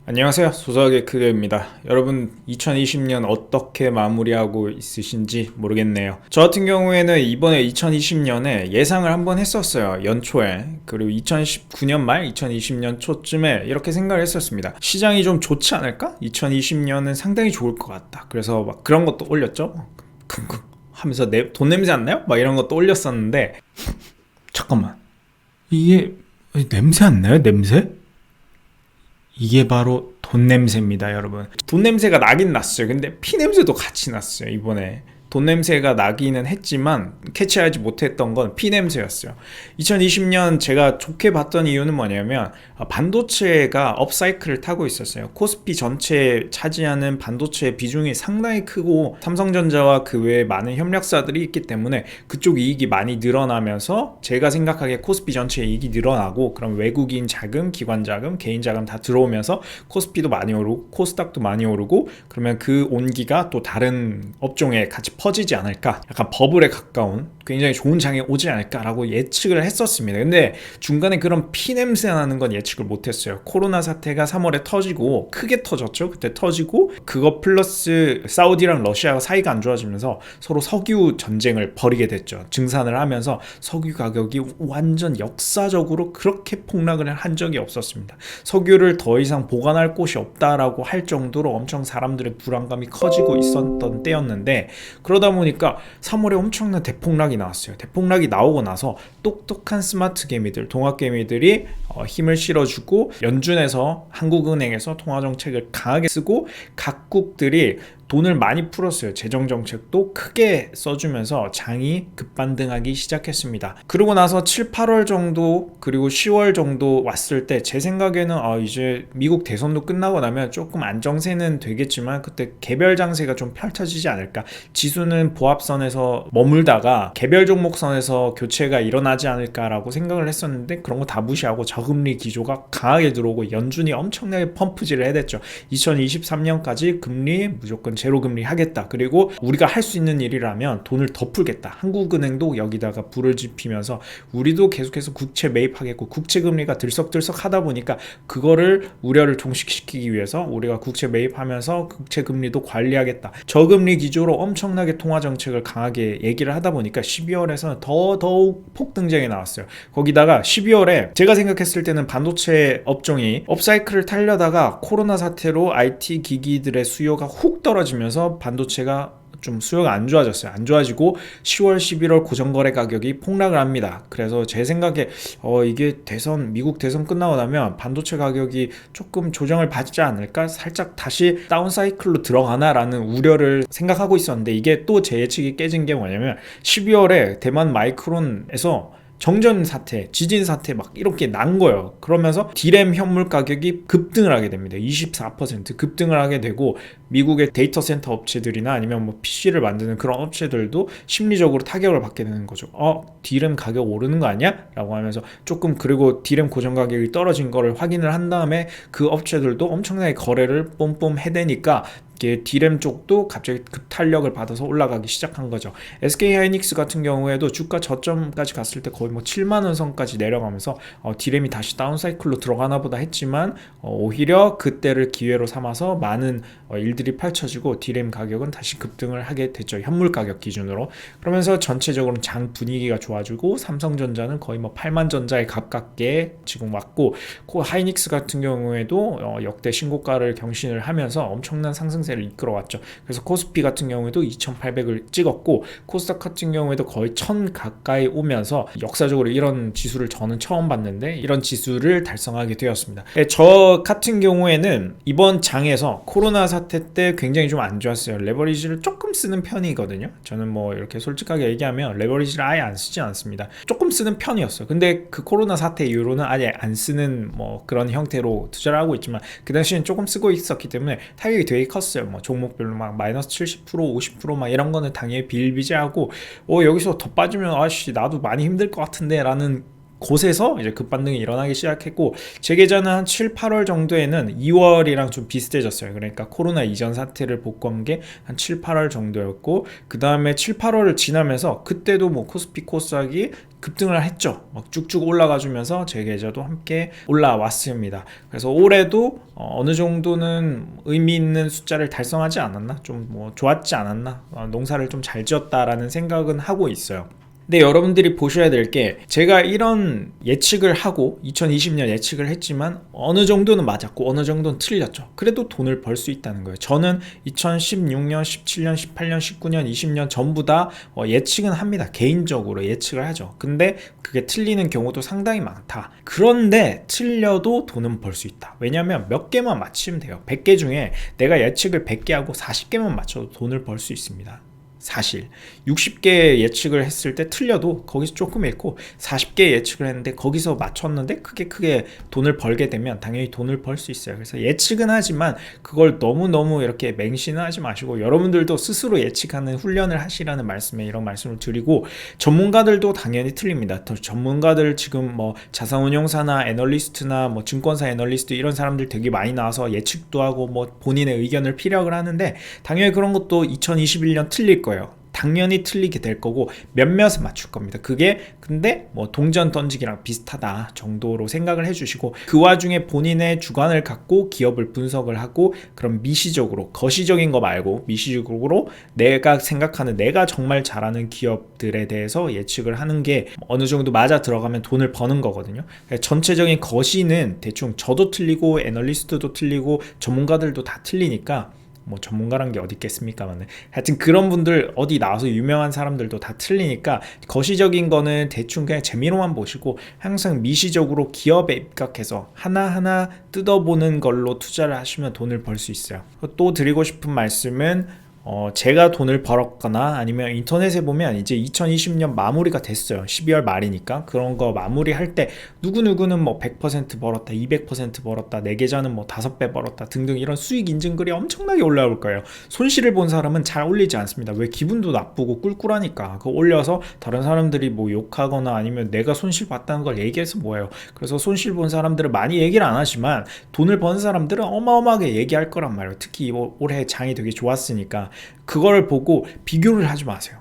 안녕하세요. 소설의 크게입니다. 여러분 2020년 어떻게 마무리하고 있으신지 모르겠네요. 저 같은 경우에는 이번에 2020년에 예상을 한번 했었어요. 연초에. 그리고 2019년 말 2020년 초쯤에 이렇게 생각을 했었습니다. 시장이 좀 좋지 않을까? 2020년은 상당히 좋을 것 같다. 그래서 막 그런 것도 올렸죠. 킁킁 하면서 돈 냄새 안 나요? 막 이런 것도 올렸었는데 잠깐만, 이게 냄새 안 나요? 냄새? 이게 바로 돈 냄새입니다, 여러분. 돈 냄새가 나긴 났어요. 근데 피 냄새도 같이 났어요, 이번에. 돈 냄새가 나기는 했지만 캐치하지 못했던 건 피 냄새였어요. 2020년 제가 좋게 봤던 이유는 뭐냐면 반도체가 업사이클을 타고 있었어요. 코스피 전체에 차지하는 반도체 비중이 상당히 크고 삼성전자와 그 외에 많은 협력사들이 있기 때문에 그쪽 이익이 많이 늘어나면서 제가 생각하기에 코스피 전체 이익이 늘어나고, 그럼 외국인 자금, 기관 자금, 개인 자금 다 들어오면서 코스피도 많이 오르고 코스닥도 많이 오르고, 그러면 그 온기가 또 다른 업종에 같이 퍼지지 않을까, 약간 버블에 가까운 굉장히 좋은 장에 오지 않을까라고 예측을 했었습니다. 근데 중간에 그런 피냄새 나는 건 예측을 못했어요. 코로나 사태가 3월에 터지고 크게 터졌죠. 그때 터지고 그거 플러스 사우디랑 러시아가 사이가 안 좋아지면서 서로 석유 전쟁을 벌이게 됐죠. 증산을 하면서 석유 가격이 완전 역사적으로 그렇게 폭락을 한 적이 없었습니다. 석유를 더 이상 보관할 곳이 없다라고 할 정도로 엄청 사람들의 불안감이 커지고 있었던 때였는데, 그러다 보니까 3월에 엄청난 대폭락이 나왔어요. 대폭락이 나오고 나서 똑똑한 스마트 개미들, 동학 개미들이 힘을 실어주고, 연준에서, 한국은행에서 통화정책을 강하게 쓰고 각국들이 돈을 많이 풀었어요. 재정정책도 크게 써주면서 장이 급반등하기 시작했습니다. 그러고 나서 7, 8월 정도 그리고 10월 정도 왔을 때 제 생각에는 이제 미국 대선도 끝나고 나면 조금 안정세는 되겠지만 그때 개별 장세가 좀 펼쳐지지 않을까, 지수는 보합선에서 머물다가 개별 종목선에서 교체가 일어나지 않을까라고 생각을 했었는데, 그런 거 다 무시하고 저금리 기조가 강하게 들어오고 연준이 엄청나게 펌프질을 해댔죠. 2023년까지 금리 무조건 제로금리 하겠다. 그리고 우리가 할 수 있는 일이라면 돈을 더 풀겠다. 한국은행도 여기다가 불을 지피면서 우리도 계속해서 국채 매입하겠고, 국채금리가 들썩들썩 하다 보니까 그거를 우려를 종식시키기 위해서 우리가 국채 매입하면서 국채금리도 관리하겠다. 저금리 기조로 엄청나게 통화정책을 강하게 얘기를 하다 보니까 12월에서는 더더욱 폭등장이 나왔어요. 거기다가 12월에 제가 생각했을 때는 반도체 업종이 업사이클을 타려다가 코로나 사태로 IT 기기들의 수요가 훅 떨어지면서 반도체가 좀 수요가 안 좋아졌어요. 안 좋아지고 10월, 11월 고정거래 가격이 폭락을 합니다. 그래서 제 생각에 이게 미국 대선 끝나고 나면 반도체 가격이 조금 조정을 받지 않을까? 살짝 다시 다운 사이클로 들어가나라는 우려를 생각하고 있었는데, 이게 또 제 예측이 깨진 게 뭐냐면 12월에 대만 마이크론에서 정전 사태, 지진 사태 막 이렇게 난 거예요. 그러면서 디램 현물 가격이 급등을 하게 됩니다. 24% 급등을 하게 되고, 미국의 데이터 센터 업체들이나 아니면 뭐 PC를 만드는 그런 업체들도 심리적으로 타격을 받게 되는 거죠. 디램 가격 오르는 거 아니야? 라고 하면서 조금, 그리고 디램 고정 가격이 떨어진 거를 확인을 한 다음에 그 업체들도 엄청나게 거래를 뽐뽐 해대니까 디램 쪽도 갑자기 급탄력을 받아서 올라가기 시작한 거죠. SK하이닉스 같은 경우에도 주가 저점까지 갔을 때 거의 뭐 7만원 선까지 내려가면서 디램이 다시 다운사이클로 들어가나 보다 했지만 오히려 그때를 기회로 삼아서 많은 일들이 펼쳐지고 디램 가격은 다시 급등을 하게 됐죠. 현물 가격 기준으로. 그러면서 전체적으로 장 분위기가 좋아지고 삼성전자는 거의 뭐 8만 전자에 가깝게 지금 왔고, 하이닉스 같은 경우에도 역대 신고가를 경신을 하면서 엄청난 상승세를 이끌어왔죠. 그래서 코스피 같은 경우에도 2800을 찍었고, 코스닥 같은 경우에도 거의 1000 가까이 오면서 역사적으로 이런 지수를 저는 처음 봤는데 이런 지수를 달성하게 되었습니다. 저 같은 경우에는 이번 장에서 코로나 사태 때 굉장히 좀 안 좋았어요. 레버리지를 조금 쓰는 편이거든요. 저는 뭐 이렇게 솔직하게 얘기하면 레버리지를 아예 안 쓰지 않습니다. 조금 쓰는 편이었어요. 근데 그 코로나 사태 이후로는 아예 안 쓰는 뭐 그런 형태로 투자를 하고 있지만, 그 당시엔 조금 쓰고 있었기 때문에 타격이 되게 컸어요. 뭐 종목별로 막 마이너스 70%, 50% 이런 거는 당연히 비일비재하고, 여기서 더 빠지면 나도 많이 힘들 것 같은데 라는 곳에서 이제 급반등이 일어나기 시작했고, 제 계좌는 한 7, 8월 정도에는 2월이랑 좀 비슷해졌어요. 그러니까 코로나 이전 사태를 복구한 게 한 7, 8월 정도였고, 그 다음에 7, 8월을 지나면서 그때도 뭐 코스피 코스닥이 급등을 했죠. 막 쭉쭉 올라가 주면서 제 계좌도 함께 올라왔습니다. 그래서 올해도 어느 정도는 의미 있는 숫자를 달성하지 않았나, 좀 뭐 좋았지 않았나, 농사를 좀 잘 지었다라는 생각은 하고 있어요. 근데 여러분들이 보셔야 될 게, 제가 이런 예측을 하고 2020년 예측을 했지만 어느 정도는 맞았고 어느 정도는 틀렸죠. 그래도 돈을 벌 수 있다는 거예요. 저는 2016년, 17년, 18년, 19년, 20년 전부 다 예측은 합니다. 개인적으로 예측을 하죠. 근데 그게 틀리는 경우도 상당히 많다. 그런데 틀려도 돈은 벌 수 있다. 왜냐면 몇 개만 맞히면 돼요. 100개 중에 내가 예측을 100개 하고 40개만 맞춰도 돈을 벌 수 있습니다. 사실 60개 예측을 했을 때 틀려도 거기서 조금 잃고, 40개 예측을 했는데 거기서 맞췄는데 크게 돈을 벌게 되면 당연히 돈을 벌 수 있어요. 그래서 예측은 하지만 그걸 너무너무 이렇게 맹신은 하지 마시고, 여러분들도 스스로 예측하는 훈련을 하시라는 말씀에 이런 말씀을 드리고, 전문가들도 당연히 틀립니다. 전문가들 지금 뭐 자산운용사나 애널리스트나 뭐 증권사 애널리스트 이런 사람들 되게 많이 나와서 예측도 하고 뭐 본인의 의견을 피력을 하는데, 당연히 그런 것도 2021년 틀릴 거예요. 당연히 틀리게 될 거고 몇몇은 맞출 겁니다. 그게 근데 뭐 동전 던지기랑 비슷하다 정도로 생각을 해주시고, 그 와중에 본인의 주관을 갖고 기업을 분석을 하고, 그럼 미시적으로, 거시적인 거 말고 미시적으로 내가 생각하는, 내가 정말 잘하는 기업들에 대해서 예측을 하는 게 어느 정도 맞아 들어가면 돈을 버는 거거든요. 전체적인 거시는 대충 저도 틀리고 애널리스트도 틀리고 전문가들도 다 틀리니까, 뭐 전문가란 게 어디 있겠습니까? 하여튼 그런 분들 어디 나와서 유명한 사람들도 다 틀리니까, 거시적인 거는 대충 그냥 재미로만 보시고 항상 미시적으로 기업에 입각해서 하나하나 뜯어보는 걸로 투자를 하시면 돈을 벌 수 있어요. 또 드리고 싶은 말씀은, 제가 돈을 벌었거나 아니면 인터넷에 보면 이제 2020년 마무리가 됐어요. 12월 말이니까 그런 거 마무리할 때 누구누구는 뭐 100% 벌었다, 200% 벌었다, 내 계좌는 뭐 5배 벌었다 등등 이런 수익 인증글이 엄청나게 올라올 거예요. 손실을 본 사람은 잘 올리지 않습니다. 왜? 기분도 나쁘고 꿀꿀하니까. 그거 올려서 다른 사람들이 뭐 욕하거나 아니면 내가 손실 봤다는 걸 얘기해서 뭐예요. 그래서 손실 본 사람들은 많이 얘기를 안 하지만 돈을 번 사람들은 어마어마하게 얘기할 거란 말이에요. 특히 올해 장이 되게 좋았으니까. 그걸 보고 비교를 하지 마세요.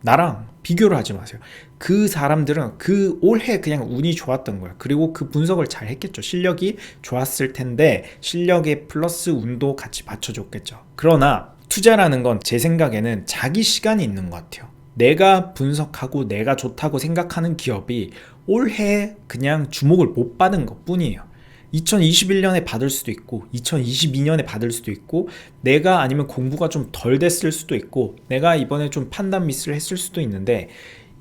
나랑 비교를 하지 마세요. 그 사람들은 그 올해 그냥 운이 좋았던 거야. 그리고 그 분석을 잘 했겠죠. 실력이 좋았을 텐데 실력에 플러스 운도 같이 받쳐줬겠죠. 그러나 투자라는 건 제 생각에는 자기 시간이 있는 것 같아요. 내가 분석하고 내가 좋다고 생각하는 기업이 올해 그냥 주목을 못 받은 것 뿐이에요. 2021년에 받을 수도 있고 2022년에 받을 수도 있고, 내가 아니면 공부가 좀 덜 됐을 수도 있고, 내가 이번에 좀 판단 미스를 했을 수도 있는데,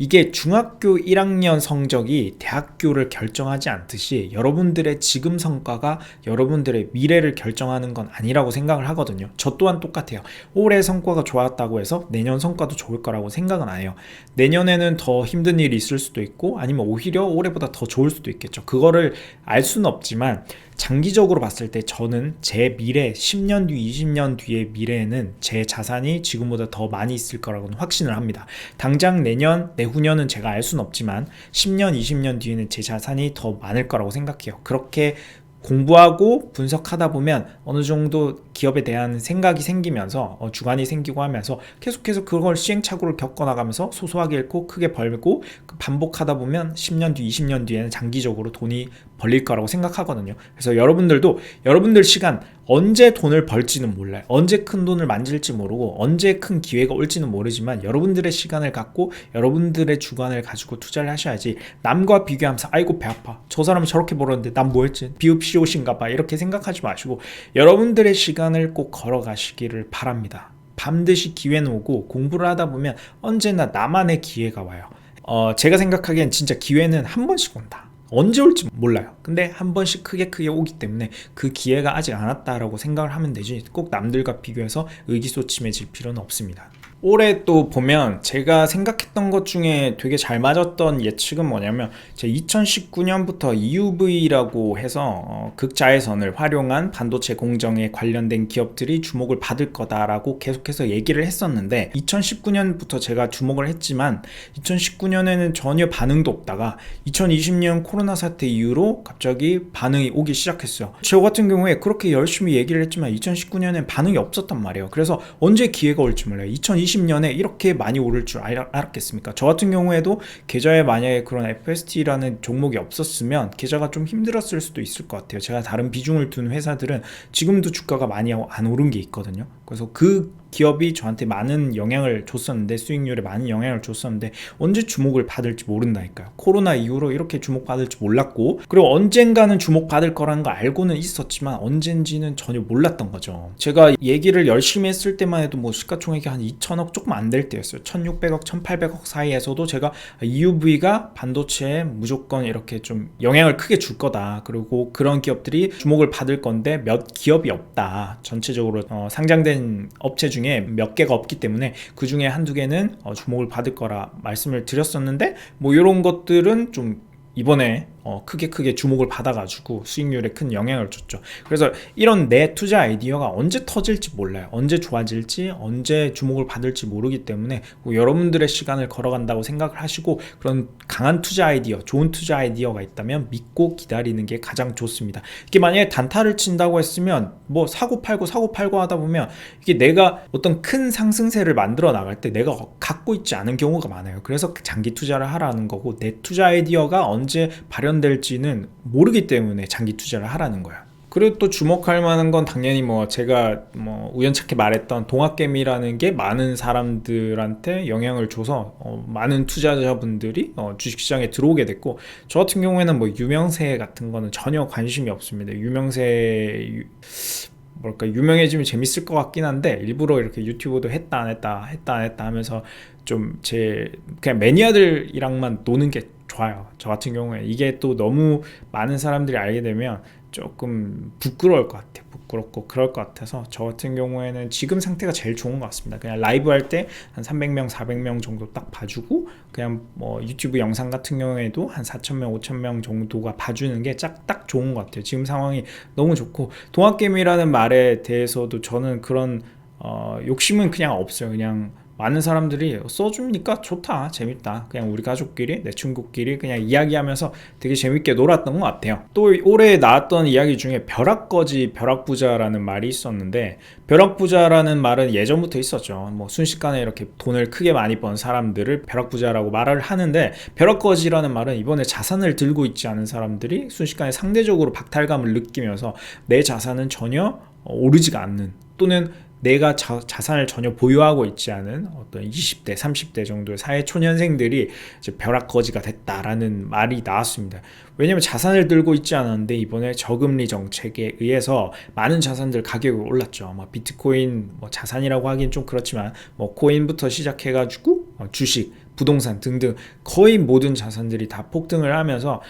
이게 중학교 1학년 성적이 대학교를 결정하지 않듯이 여러분들의 지금 성과가 여러분들의 미래를 결정하는 건 아니라고 생각을 하거든요. 저 또한 똑같아요. 올해 성과가 좋았다고 해서 내년 성과도 좋을 거라고 생각은 안 해요. 내년에는 더 힘든 일이 있을 수도 있고 아니면 오히려 올해보다 더 좋을 수도 있겠죠. 그거를 알 수는 없지만 장기적으로 봤을 때 저는 제 미래 10년 뒤 20년 뒤의 미래에는 제 자산이 지금보다 더 많이 있을 거라고는 확신을 합니다. 당장 내년 내후년은 제가 알 수는 없지만 10년 20년 뒤에는 제 자산이 더 많을 거라고 생각해요. 그렇게 공부하고 분석하다 보면 어느 정도 기업에 대한 생각이 생기면서 주관이 생기고 하면서 계속해서 그걸 시행착오를 겪어나가면서 소소하게 잃고 크게 벌고 반복하다 보면 10년 뒤 20년 뒤에는 장기적으로 돈이 벌릴 거라고 생각하거든요. 그래서 여러분들도 여러분들 시간, 언제 돈을 벌지는 몰라요. 언제 큰 돈을 만질지 모르고 언제 큰 기회가 올지는 모르지만 여러분들의 시간을 갖고 여러분들의 주관을 가지고 투자를 하셔야지, 남과 비교하면서 아이고 배 아파, 저 사람은 저렇게 벌었는데 난 뭐 했지, 비읍시옷인가 봐, 이렇게 생각하지 마시고 여러분들의 시간을 꼭 걸어가시기를 바랍니다. 반드시 기회는 오고 공부를 하다 보면 언제나 나만의 기회가 와요. 제가 생각하기엔 진짜 기회는 한 번씩 온다. 언제 올지 몰라요. 근데 한 번씩 크게 오기 때문에 그 기회가 아직 안 왔다라고 생각을 하면 되지, 꼭 남들과 비교해서 의기소침해질 필요는 없습니다. 올해 또 보면 제가 생각했던 것 중에 되게 잘 맞았던 예측은 뭐냐면, 제 2019년부터 EUV라고 해서 극자외선을 활용한 반도체 공정에 관련된 기업들이 주목을 받을 거다라고 계속해서 얘기를 했었는데, 2019년부터 제가 주목을 했지만 2019년에는 전혀 반응도 없다가 2020년 코로나 사태 이후로 갑자기 반응이 오기 시작했어요. 저 같은 경우에 그렇게 열심히 얘기를 했지만 2019년엔 반응이 없었단 말이에요. 그래서 언제 기회가 올지 몰라요. 2020년에 이렇게 많이 오를 줄 알았겠습니까? 저 같은 경우에도 계좌에 만약에 그런 FST라는 종목이 없었으면 계좌가 좀 힘들었을 수도 있을 것 같아요. 제가 다른 비중을 둔 회사들은 지금도 주가가 많이 안 오른 게 있거든요. 그래서 그 기업이 저한테 많은 영향을 줬었는데, 수익률에 많은 영향을 줬었는데 언제 주목을 받을지 모른다니까요. 코로나 이후로 이렇게 주목받을지 몰랐고, 그리고 언젠가는 주목받을 거라는 거 알고는 있었지만 언젠지는 전혀 몰랐던 거죠. 제가 얘기를 열심히 했을 때만 해도 뭐 시가총액이 한 2천억 조금 안 될 때였어요. 1600억 1800억 사이에서도 제가 EUV가 반도체에 무조건 이렇게 좀 영향을 크게 줄 거다, 그리고 그런 기업들이 주목을 받을 건데 몇 기업이 없다, 전체적으로 상장된 업체 중에 몇 개가 없기 때문에 그 중에 한두 개는 주목을 받을 거라 말씀을 드렸었는데, 뭐 이런 것들은 좀 이번에 크게 주목을 받아가지고 수익률에 큰 영향을 줬죠. 그래서 이런 내 투자 아이디어가 언제 터질지 몰라요. 언제 좋아질지, 언제 주목을 받을지 모르기 때문에 여러분들의 시간을 걸어간다고 생각을 하시고, 그런 강한 투자 아이디어, 좋은 투자 아이디어가 있다면 믿고 기다리는 게 가장 좋습니다. 이게 만약에 단타를 친다고 했으면 뭐 사고 팔고 하다 보면 이게 내가 어떤 큰 상승세를 만들어 나갈 때 내가 갖고 있지 않은 경우가 많아요. 그래서 장기 투자를 하라는 거고, 내 투자 아이디어가 언제 발현될지는 모르기 때문에 장기 투자를 하라는 거야. 그리고 또 주목할 만한 건 당연히 뭐 제가 뭐 우연찮게 말했던 동학개미라는 게 많은 사람들한테 영향을 줘서 많은 투자자분들이 주식시장에 들어오게 됐고, 저 같은 경우에는 뭐 유명세 같은 거는 전혀 관심이 없습니다. 유명해지면 재밌을 것 같긴 한데, 일부러 이렇게 유튜브도 했다 안 했다 하면서 좀 그냥 매니아들이랑만 노는 게 좋아요. 저 같은 경우에 이게 또 너무 많은 사람들이 알게 되면 조금 부끄러울 것 같아요. 부끄럽고 그럴 것 같아서 저 같은 경우에는 지금 상태가 제일 좋은 것 같습니다. 그냥 라이브 할 때 한 300명 400명 정도 딱 봐주고, 그냥 뭐 유튜브 영상 같은 경우에도 한 4,000명 5,000명 정도가 봐주는 게 딱 좋은 것 같아요. 지금 상황이 너무 좋고, 동학개미라는 말에 대해서도 저는 그런 욕심은 그냥 없어요. 그냥 많은 사람들이 써주니까 좋다, 재밌다, 그냥 우리 가족끼리, 내 친구끼리 그냥 이야기하면서 되게 재밌게 놀았던 것 같아요. 또 올해 나왔던 이야기 중에 벼락거지 벼락부자라는 말이 있었는데, 벼락부자라는 말은 예전부터 있었죠. 뭐 순식간에 이렇게 돈을 크게 많이 번 사람들을 벼락부자라고 말을 하는데, 벼락거지라는 말은 이번에 자산을 들고 있지 않은 사람들이 순식간에 상대적으로 박탈감을 느끼면서 내 자산은 전혀 오르지가 않는, 또는 내가 자산을 전혀 보유하고 있지 않은 어떤 20대, 30대 정도의 사회초년생들이 이제 벼락거지가 됐다라는 말이 나왔습니다. 왜냐면 자산을 들고 있지 않았는데 이번에 저금리 정책에 의해서 많은 자산들 가격이 올랐죠. 뭐 비트코인 뭐 자산이라고 하긴 좀 그렇지만 뭐 코인부터 시작해가지고 주식, 부동산 등등 거의 모든 자산들이 다 폭등을 하면서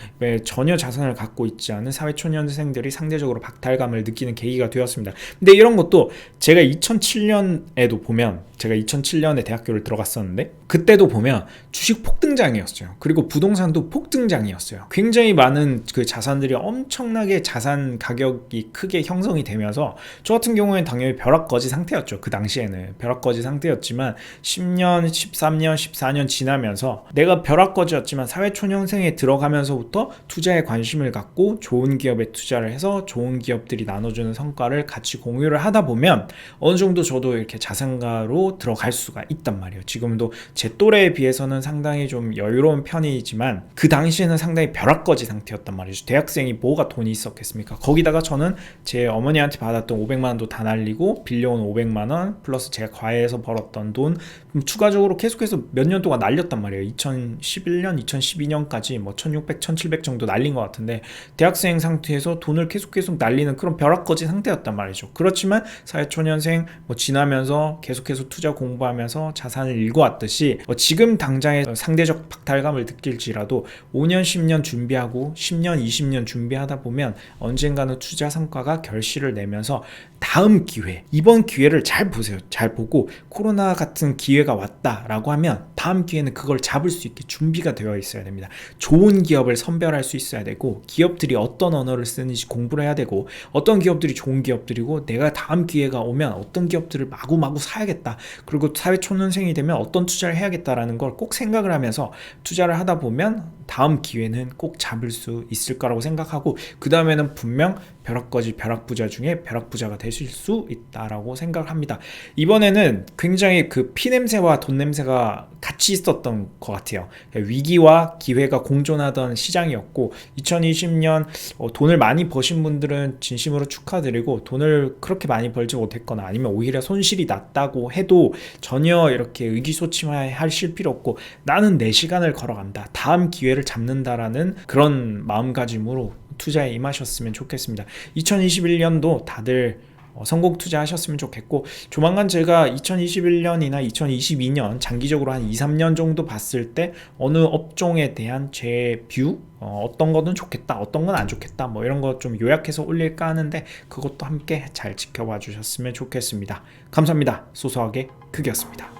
전혀 자산을 갖고 있지 않은 사회초년생들이 상대적으로 박탈감을 느끼는 계기가 되었습니다. 근데 이런 것도 제가 2007년에도 보면, 제가 2007년에 대학교를 들어갔었는데 그때도 보면 주식 폭등장이었어요. 그리고 부동산도 폭등장이었어요. 굉장히 많은 그 자산들이 엄청나게 자산 가격이 크게 형성이 되면서 저 같은 경우에는 당연히 벼락거지 상태였죠. 그 당시에는 벼락거지 상태였지만 10년, 13년, 14년 지나면서 내가 벼락거지였지만 사회초년생에 들어가면서부터 투자에 관심을 갖고 좋은 기업에 투자를 해서 좋은 기업들이 나눠주는 성과를 같이 공유를 하다 보면 어느 정도 저도 이렇게 자산가로 들어갈 수가 있단 말이에요. 지금도 제 또래에 비해서는 상당히 좀 여유로운 편이지만 그 당시에는 상당히 벼락거지 상태였단 말이죠. 대학생이 뭐가 돈이 있었겠습니까? 거기다가 저는 제 어머니한테 받았던 500만 원도 다 날리고 빌려온 500만 원 플러스 제가 과외에서 벌었던 돈 추가적으로 계속해서 몇 년 동안 날렸단 말이에요. 2011년, 2012년까지 뭐 1600, 1700 정도 날린 것 같은데 대학생 상태에서 돈을 계속 날리는 그런 벼락거지 상태였단 말이죠. 그렇지만 사회초년생 뭐 지나면서 계속해서 투자 공부하면서 자산을 읽어왔듯이 지금 당장의 상대적 박탈감을 느낄지라도 5년, 10년 준비하고 10년, 20년 준비하다 보면 언젠가는 투자 성과가 결실을 내면서 다음 기회, 이번 기회를 잘 보세요. 잘 보고 코로나 같은 기회가 왔다라고 하면 다음 기회는 그걸 잡을 수 있게 준비가 되어 있어야 됩니다. 좋은 기업을 선별할 수 있어야 되고 기업들이 어떤 언어를 쓰는지 공부를 해야 되고 어떤 기업들이 좋은 기업들이고 내가 다음 기회가 오면 어떤 기업들을 마구마구 사야겠다. 그리고 사회초년생이 되면 어떤 투자를 해야겠다라는 걸 꼭 생각을 하면서 투자를 하다 보면 다음 기회는 꼭 잡을 수 있을 거라고 생각하고 그 다음에는 분명 벼락거지 벼락부자 중에 벼락부자가 되실 수 있다라고 생각을 합니다. 이번에는 굉장히 그 피냄새와 돈 냄새가 같이 있었던 것 같아요. 위기와 기회가 공존하던 시장이었고 2020년 돈을 많이 버신 분들은 진심으로 축하드리고 돈을 그렇게 많이 벌지 못했거나 아니면 오히려 손실이 났다고 해도 전혀 이렇게 의기소침하실 필요 없고 나는 내 시간을 걸어간다. 다음 기회를 잡는다라는 그런 마음가짐으로 투자에 임하셨으면 좋겠습니다. 2021년도 다들 성공 투자하셨으면 좋겠고 조만간 제가 2021년이나 2022년 장기적으로 한 2, 3년 정도 봤을 때 어느 업종에 대한 제 뷰 어떤 거는 좋겠다 어떤 건 안 좋겠다 뭐 이런 거 좀 요약해서 올릴까 하는데 그것도 함께 잘 지켜봐 주셨으면 좋겠습니다. 감사합니다. 소소하게 크기였습니다.